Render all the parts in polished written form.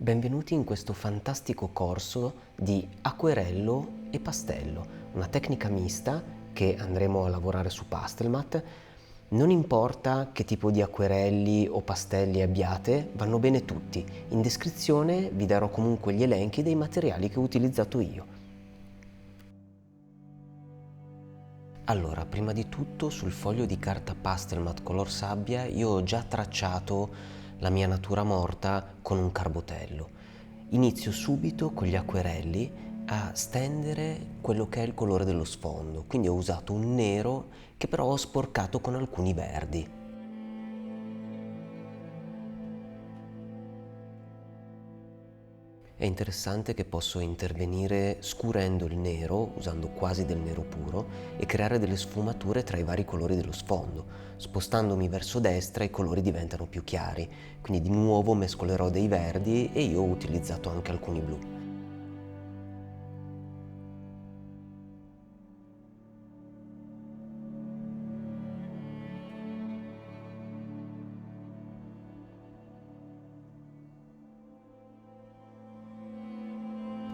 Benvenuti in questo fantastico corso di acquerello e pastello, una tecnica mista che andremo a lavorare su Pastelmat. Non importa che tipo di acquerelli o pastelli abbiate, vanno bene tutti. In descrizione vi darò comunque gli elenchi dei materiali che ho utilizzato io. Allora, prima di tutto sul foglio di carta Pastelmat color sabbia io ho già tracciato la mia natura morta con un carbotello. Inizio subito con gli acquerelli a stendere quello che è il colore dello sfondo, quindi ho usato un nero che però ho sporcato con alcuni verdi. È interessante che posso intervenire scurendo il nero, usando quasi del nero puro, e creare delle sfumature tra i vari colori dello sfondo. Spostandomi verso destra i colori diventano più chiari, quindi di nuovo mescolerò dei verdi e io ho utilizzato anche alcuni blu.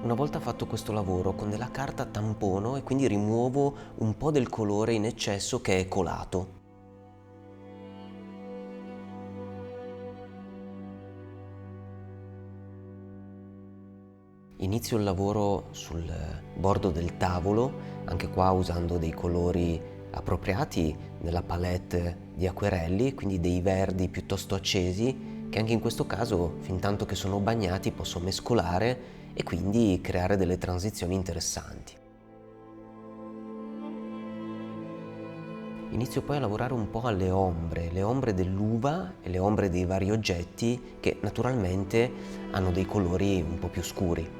Una volta fatto questo lavoro con della carta tampono e quindi rimuovo un po' del colore in eccesso che è colato. Inizio il lavoro sul bordo del tavolo, anche qua usando dei colori appropriati nella palette di acquerelli, quindi dei verdi piuttosto accesi che anche in questo caso, fin tanto che sono bagnati, posso mescolare e quindi creare delle transizioni interessanti. Inizio poi a lavorare un po' alle le ombre dell'uva e le ombre dei vari oggetti che naturalmente hanno dei colori un po' più scuri.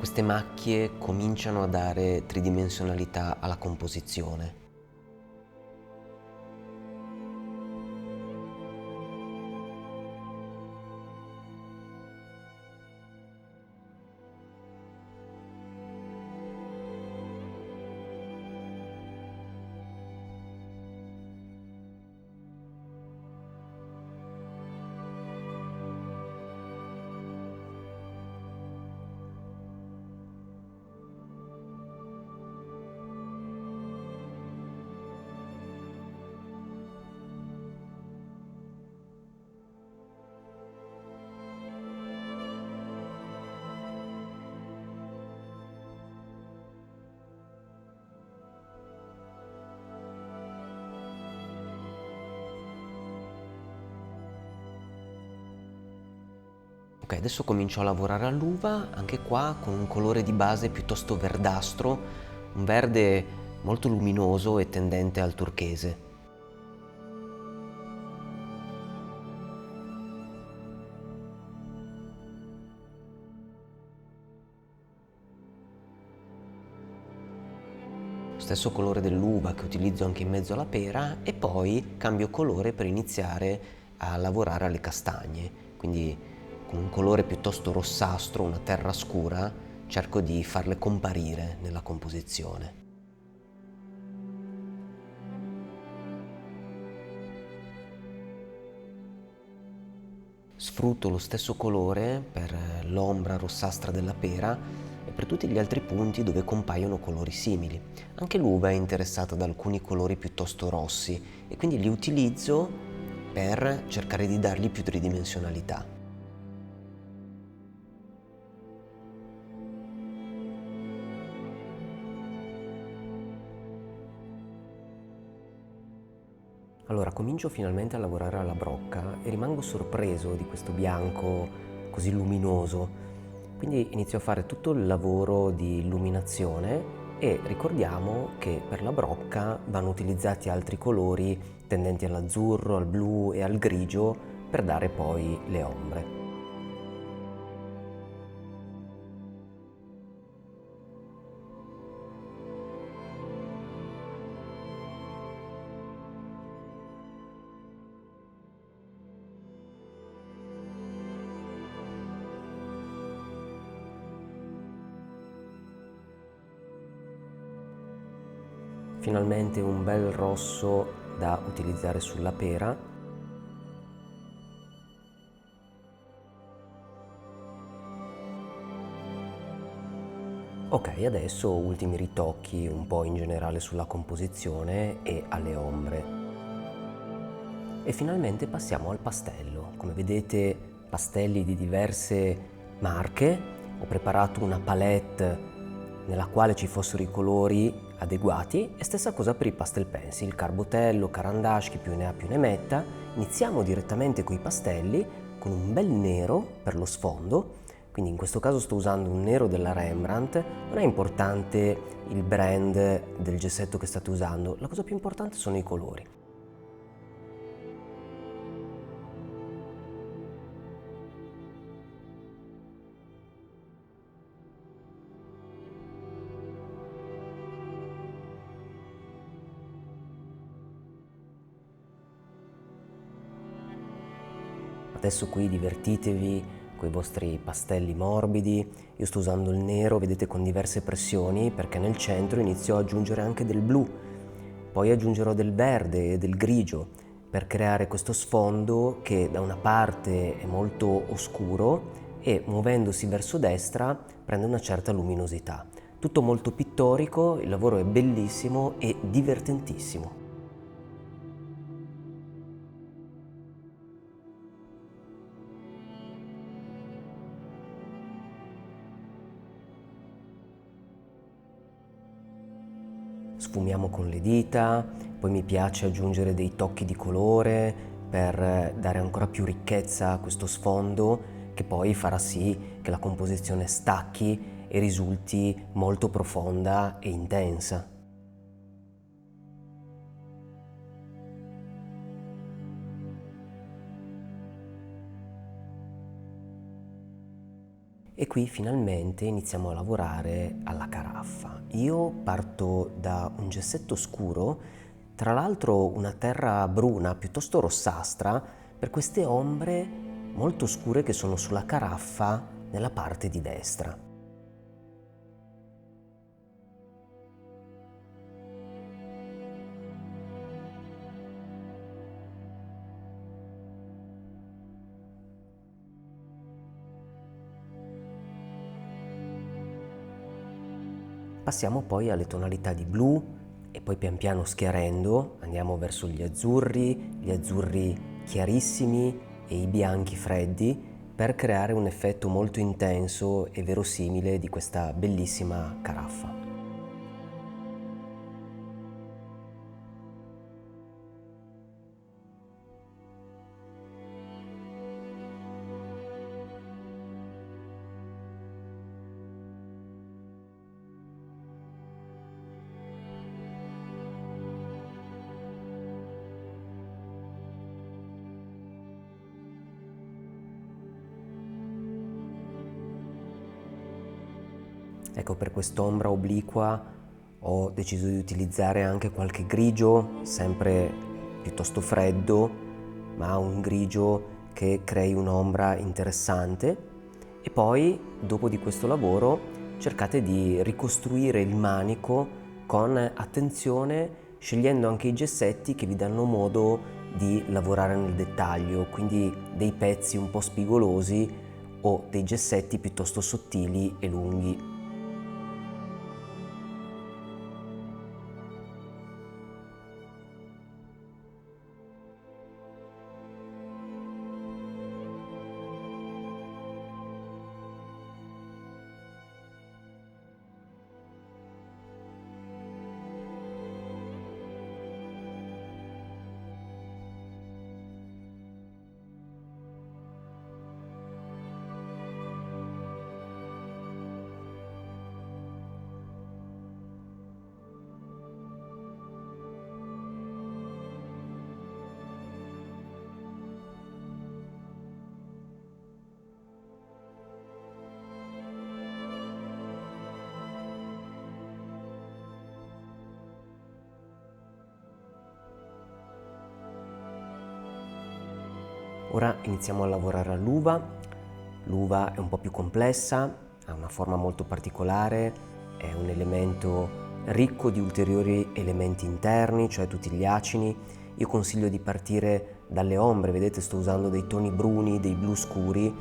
Queste macchie cominciano a dare tridimensionalità alla composizione. Ok, adesso comincio a lavorare all'uva, anche qua con un colore di base piuttosto verdastro, un verde molto luminoso e tendente al turchese. Stesso colore dell'uva che utilizzo anche in mezzo alla pera e poi cambio colore per iniziare a lavorare alle castagne, quindi con un colore piuttosto rossastro, una terra scura, cerco di farle comparire nella composizione. Sfrutto lo stesso colore per l'ombra rossastra della pera e per tutti gli altri punti dove compaiono colori simili. Anche l'uva è interessata da alcuni colori piuttosto rossi e quindi li utilizzo per cercare di dargli più tridimensionalità. Allora, comincio finalmente a lavorare alla brocca e rimango sorpreso di questo bianco così luminoso. Quindi inizio a fare tutto il lavoro di illuminazione e ricordiamo che per la brocca vanno utilizzati altri colori tendenti all'azzurro, al blu e al grigio per dare poi le ombre. finalmente un bel rosso da utilizzare sulla pera. Ok, adesso ultimi ritocchi un po' in generale sulla composizione e alle ombre. E finalmente passiamo al pastello. Come vedete, pastelli di diverse marche. Ho preparato una palette nella quale ci fossero i colori adeguati e stessa cosa per i pastel pencil, Carbotello, Caran d'Ache, chi più ne ha più ne metta. Iniziamo direttamente con i pastelli con un bel nero per lo sfondo, quindi in questo caso sto usando un nero della Rembrandt. Non è importante il brand del gessetto che state usando, la cosa più importante sono i colori. Adesso qui divertitevi con i vostri pastelli morbidi. Io sto usando il nero, vedete, con diverse pressioni, perché nel centro inizio ad aggiungere anche del blu. Poi aggiungerò del verde e del grigio per creare questo sfondo che da una parte è molto oscuro e muovendosi verso destra prende una certa luminosità. Tutto molto pittorico, il lavoro è bellissimo e divertentissimo. Sfumiamo con le dita, poi mi piace aggiungere dei tocchi di colore per dare ancora più ricchezza a questo sfondo, che poi farà sì che la composizione stacchi e risulti molto profonda e intensa. E qui finalmente iniziamo a lavorare alla caraffa. Io parto da un gessetto scuro, tra l'altro una terra bruna piuttosto rossastra, per queste ombre molto scure che sono sulla caraffa nella parte di destra. Passiamo poi alle tonalità di blu e poi pian piano schiarendo andiamo verso gli azzurri chiarissimi e i bianchi freddi per creare un effetto molto intenso e verosimile di questa bellissima caraffa. Ecco, per quest'ombra obliqua ho deciso di utilizzare anche qualche grigio, sempre piuttosto freddo, ma un grigio che crei un'ombra interessante. E poi, dopo di questo lavoro, cercate di ricostruire il manico con attenzione, scegliendo anche i gessetti che vi danno modo di lavorare nel dettaglio, quindi dei pezzi un po' spigolosi o dei gessetti piuttosto sottili e lunghi. Ora iniziamo a lavorare all'uva. L'uva è un po' più complessa, ha una forma molto particolare, è un elemento ricco di ulteriori elementi interni, cioè tutti gli acini. Io consiglio di partire dalle ombre, vedete sto usando dei toni bruni, dei blu scuri,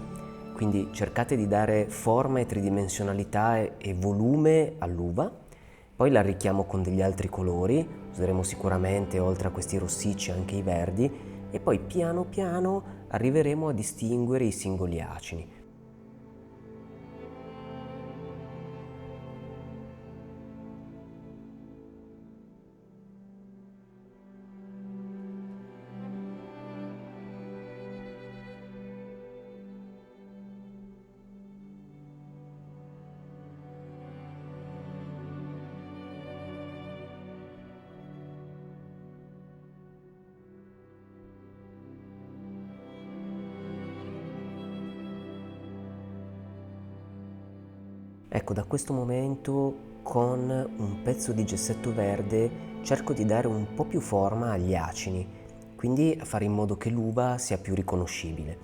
quindi cercate di dare forma e tridimensionalità e volume all'uva. Poi la arricchiamo con degli altri colori, useremo sicuramente oltre a questi rossicci anche i verdi e poi piano piano arriveremo a distinguere i singoli acini. Ecco, da questo momento con un pezzo di gessetto verde cerco di dare un po' più forma agli acini, quindi fare in modo che l'uva sia più riconoscibile.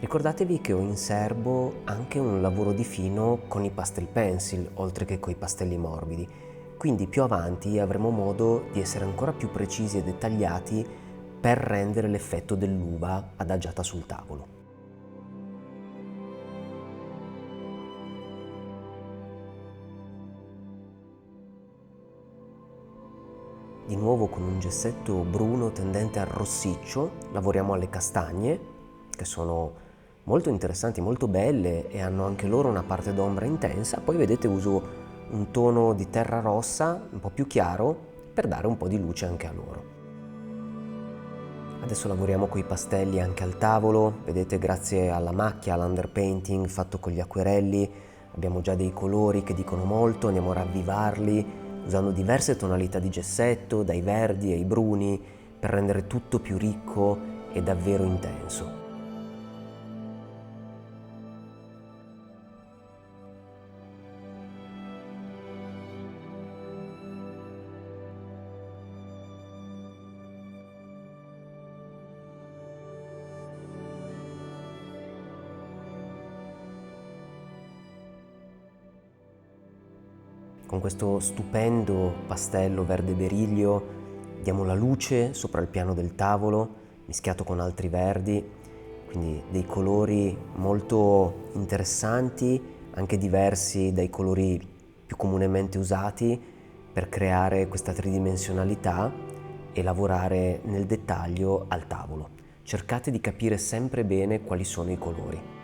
Ricordatevi che ho in serbo anche un lavoro di fino con i pastel pencil, oltre che con i pastelli morbidi, quindi più avanti avremo modo di essere ancora più precisi e dettagliati per rendere l'effetto dell'uva adagiata sul tavolo. Di nuovo con un gessetto bruno tendente al rossiccio lavoriamo alle castagne, che sono molto interessanti, molto belle e hanno anche loro una parte d'ombra intensa. Poi vedete uso un tono di terra rossa un po' più chiaro per dare un po' di luce anche a loro. Adesso lavoriamo con i pastelli anche al tavolo, vedete grazie alla macchia, all'underpainting fatto con gli acquerelli, abbiamo già dei colori che dicono molto, andiamo a ravvivarli usando diverse tonalità di gessetto, dai verdi ai bruni, per rendere tutto più ricco e davvero intenso. Con questo stupendo pastello verde beriglio diamo la luce sopra il piano del tavolo, mischiato con altri verdi, quindi dei colori molto interessanti, anche diversi dai colori più comunemente usati per creare questa tridimensionalità e lavorare nel dettaglio al tavolo. Cercate di capire sempre bene quali sono i colori.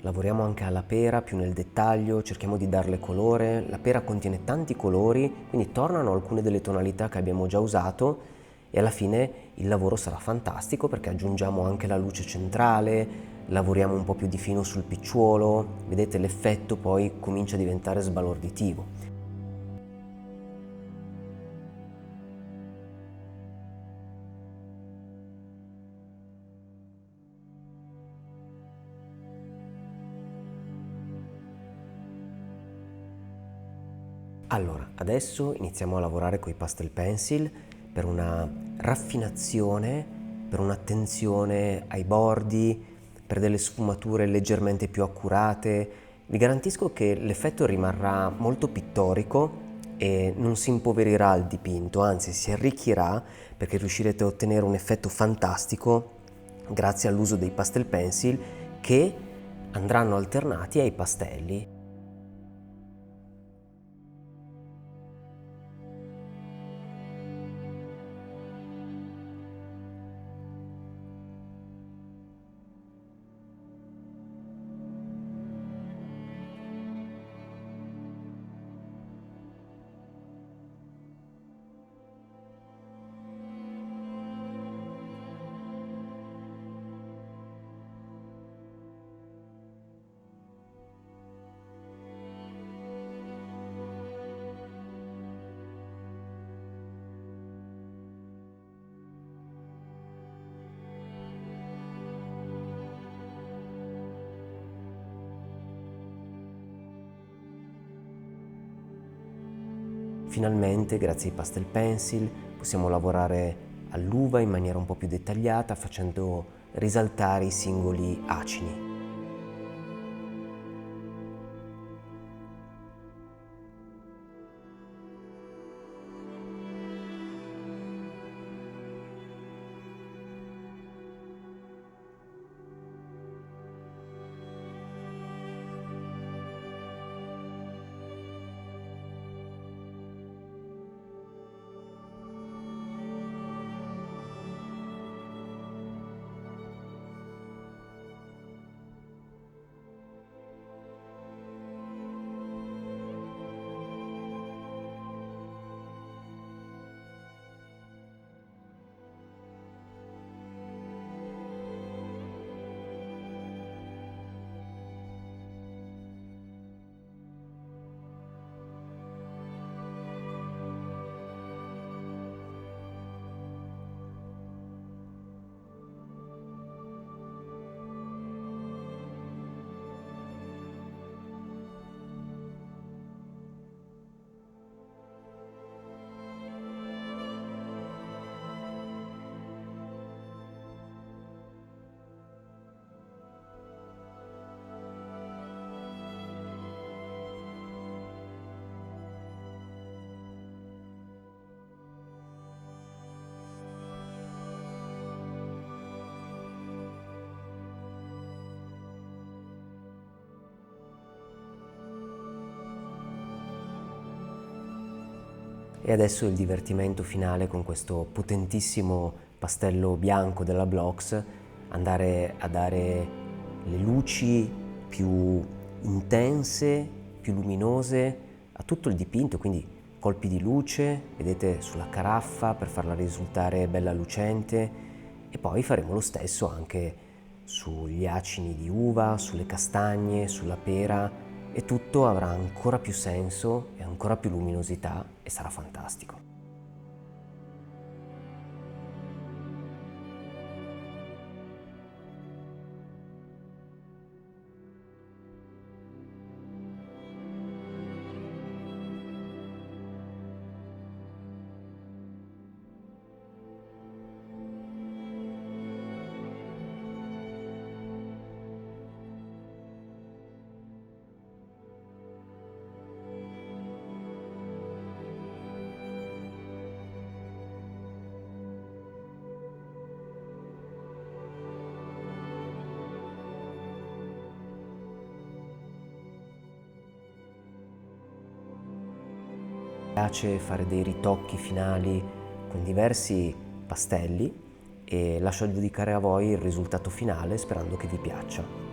Lavoriamo anche alla pera più nel dettaglio, cerchiamo di darle colore. La pera contiene tanti colori, quindi tornano alcune delle tonalità che abbiamo già usato e alla fine il lavoro sarà fantastico perché aggiungiamo anche la luce centrale, lavoriamo un po' più di fino sul picciuolo, vedete l'effetto poi comincia a diventare sbalorditivo. Allora, adesso iniziamo a lavorare con i pastel pencil per una raffinazione, per un'attenzione ai bordi, per delle sfumature leggermente più accurate. Vi garantisco che l'effetto rimarrà molto pittorico e non si impoverirà il dipinto, anzi si arricchirà perché riuscirete a ottenere un effetto fantastico grazie all'uso dei pastel pencil che andranno alternati ai pastelli. finalmente, grazie ai pastel pencil, possiamo lavorare all'uva in maniera un po' più dettagliata, facendo risaltare i singoli acini. E adesso il divertimento finale con questo potentissimo pastello bianco della Blox, andare a dare le luci più intense, più luminose a tutto il dipinto, quindi colpi di luce, vedete, sulla caraffa per farla risultare bella lucente, e poi faremo lo stesso anche sugli acini di uva, sulle castagne, sulla pera, e tutto avrà ancora più senso e ancora più luminosità e sarà fantastico. Mi piace fare dei ritocchi finali con diversi pastelli e lascio giudicare a voi il risultato finale sperando che vi piaccia.